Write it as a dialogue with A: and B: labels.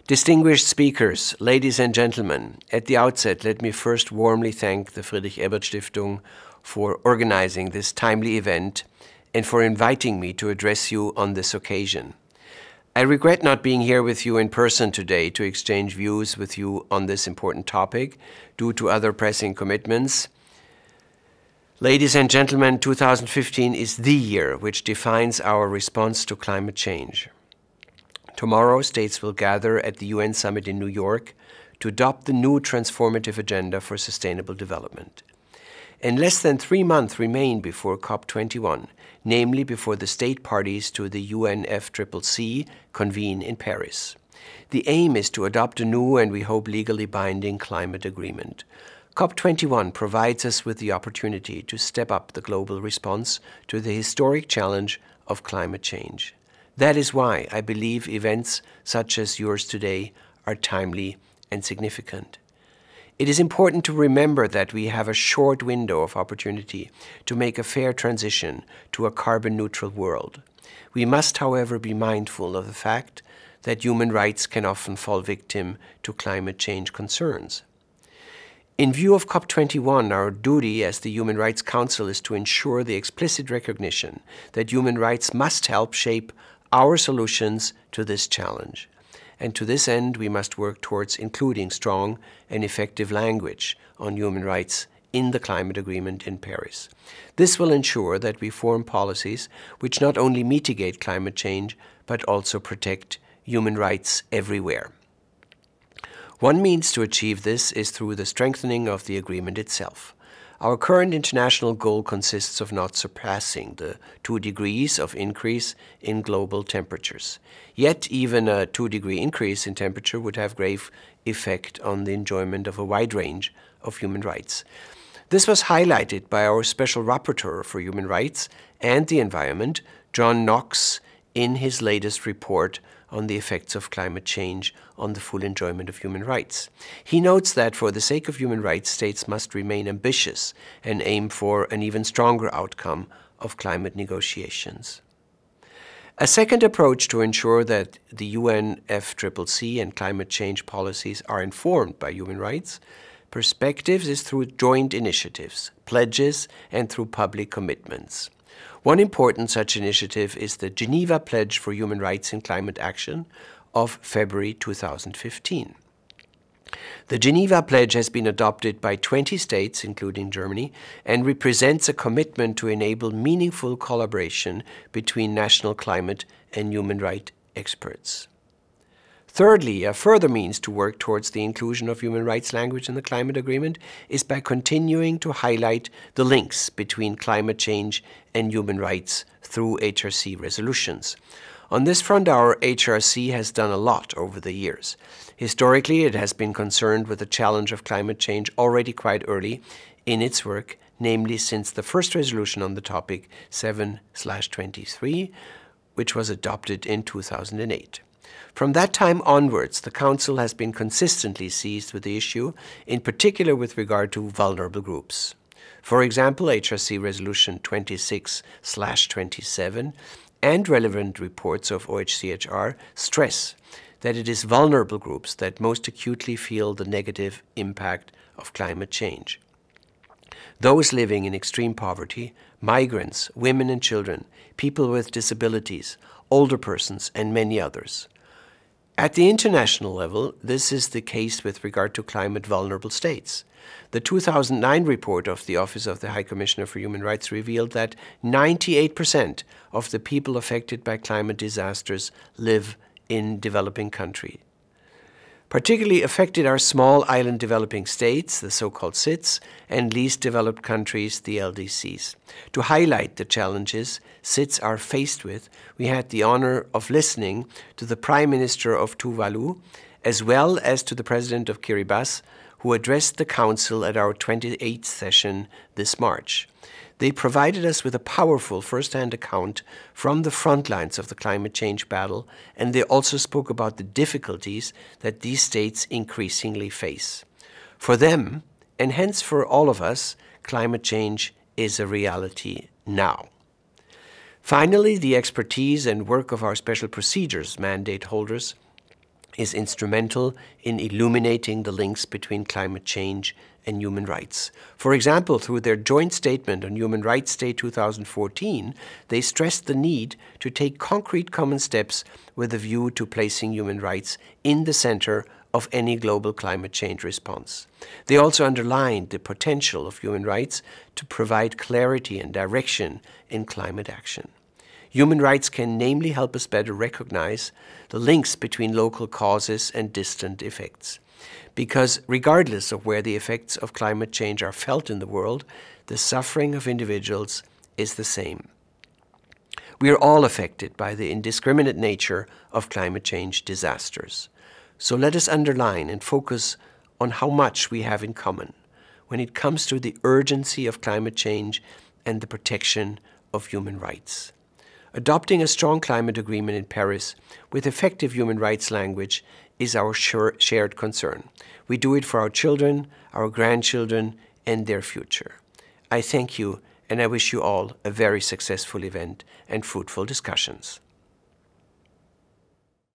A: Distinguished speakers, ladies and gentlemen, at the outset, let me first warmly thank the Friedrich-Ebert-Stiftung for organizing this timely event and for inviting me to address you on this occasion. I regret not being here with you in person today to exchange views with you on this important topic due to other pressing commitments. Ladies and gentlemen, 2015 is the year which defines our response to climate change. Tomorrow, states will gather at the UN Summit in New York to adopt the new transformative agenda for sustainable development. And less than 3 months remain before COP21, namely before the state parties to the UNFCCC convene in Paris. The aim is to adopt a new and we hope legally binding climate agreement. COP21 provides us with the opportunity to step up the global response to the historic challenge of climate change. That is why I believe events such as yours today are timely and significant. It is important to remember that we have a short window of opportunity to make a fair transition to a carbon-neutral world. We must, however, be mindful of the fact that human rights can often fall victim to climate change concerns. In view of COP21, our duty as the Human Rights Council is to ensure the explicit recognition that human rights must help shape our solutions to this challenge. And to this end, we must work towards including strong and effective language on human rights in the climate agreement in Paris. This will ensure that we form policies which not only mitigate climate change, but also protect human rights everywhere. One means to achieve this is through the strengthening of the agreement itself. Our current international goal consists of not surpassing the 2 degrees of increase in global temperatures. Yet even a 2-degree increase in temperature would have grave effect on the enjoyment of a wide range of human rights. This was highlighted by our Special Rapporteur for Human Rights and the Environment, John Knox, in his latest report on the effects of climate change on the full enjoyment of human rights. He notes that for the sake of human rights, states must remain ambitious and aim for an even stronger outcome of climate negotiations. A second approach to ensure that the UNFCCC and climate change policies are informed by human rights perspectives is through joint initiatives, pledges, and through public commitments. One important such initiative is the Geneva Pledge for Human Rights in Climate Action of February 2015. The Geneva Pledge has been adopted by 20 states, including Germany, and represents a commitment to enable meaningful collaboration between national climate and human rights experts. Thirdly, a further means to work towards the inclusion of human rights language in the climate agreement is by continuing to highlight the links between climate change and human rights through HRC resolutions. On this front, our HRC has done a lot over the years. Historically, it has been concerned with the challenge of climate change already quite early in its work, namely since the first resolution on the topic, 7/23, which was adopted in 2008. From that time onwards, the Council has been consistently seized with the issue, in particular with regard to vulnerable groups. For example, HRC Resolution 26/27 and relevant reports of OHCHR stress that it is vulnerable groups that most acutely feel the negative impact of climate change. Those living in extreme poverty, migrants, women and children, people with disabilities, older persons, and many others. At the international level, this is the case with regard to climate vulnerable states. The 2009 report of the Office of the High Commissioner for Human Rights revealed that 98% of the people affected by climate disasters live in developing countries. Particularly affected are small island developing states, the so-called SIDS, and least developed countries, the LDCs. To highlight the challenges SIDS are faced with, we had the honor of listening to the Prime Minister of Tuvalu, as well as to the President of Kiribati, who addressed the Council at our 28th session this March. They provided us with a powerful first-hand account from the front lines of the climate change battle, and they also spoke about the difficulties that these states increasingly face. For them, and hence for all of us, climate change is a reality now. Finally, the expertise and work of our special procedures mandate holders is instrumental in illuminating the links between climate change and human rights. For example, through their joint statement on Human Rights Day 2014, they stressed the need to take concrete common steps with a view to placing human rights in the center of any global climate change response. They also underlined the potential of human rights to provide clarity and direction in climate action. Human rights can namely help us better recognize the links between local causes and distant effects. Because regardless of where the effects of climate change are felt in the world, the suffering of individuals is the same. We are all affected by the indiscriminate nature of climate change disasters. So let us underline and focus on how much we have in common when it comes to the urgency of climate change and the protection of human rights. Adopting a strong climate agreement in Paris with effective human rights language is our shared concern. We do it for our children, our grandchildren, and their future. I thank you, and I wish you all a very successful event and fruitful discussions.